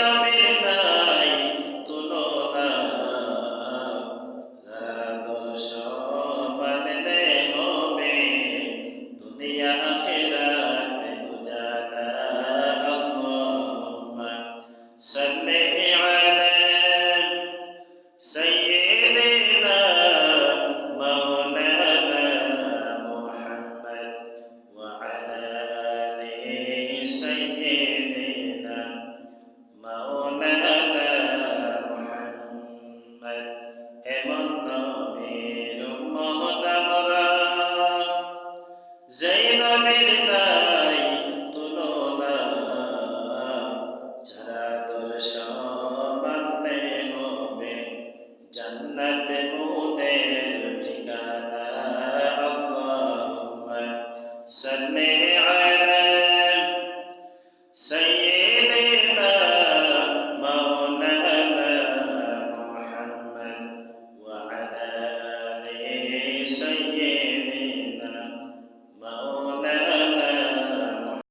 নবীর নাই তুলনা, যারা আদর্শ মানলে হবে দুনিয়া আখিরাতে উজালা। আল্লাহুম্মা সাল্লি আলা সাইয়্যিদিনা মাওলানা মুহাম্মদ ওয়া আলা আলি সাইয়্যিদিনা মাওলানা মুহাম্মদ। এমন নবীর উম্মত আমরা, যেই নবীর নাই তুলনা, যারা আদর্শ মানলে হবে জান্নাতে মোদের ঠিকানা। আল্লাহুম্মা সাল্লি আলা সাইয়্যিদিনা মাওলানা মুহাম্মদ ওয়া আলা আলি সাইয়্যিদিনা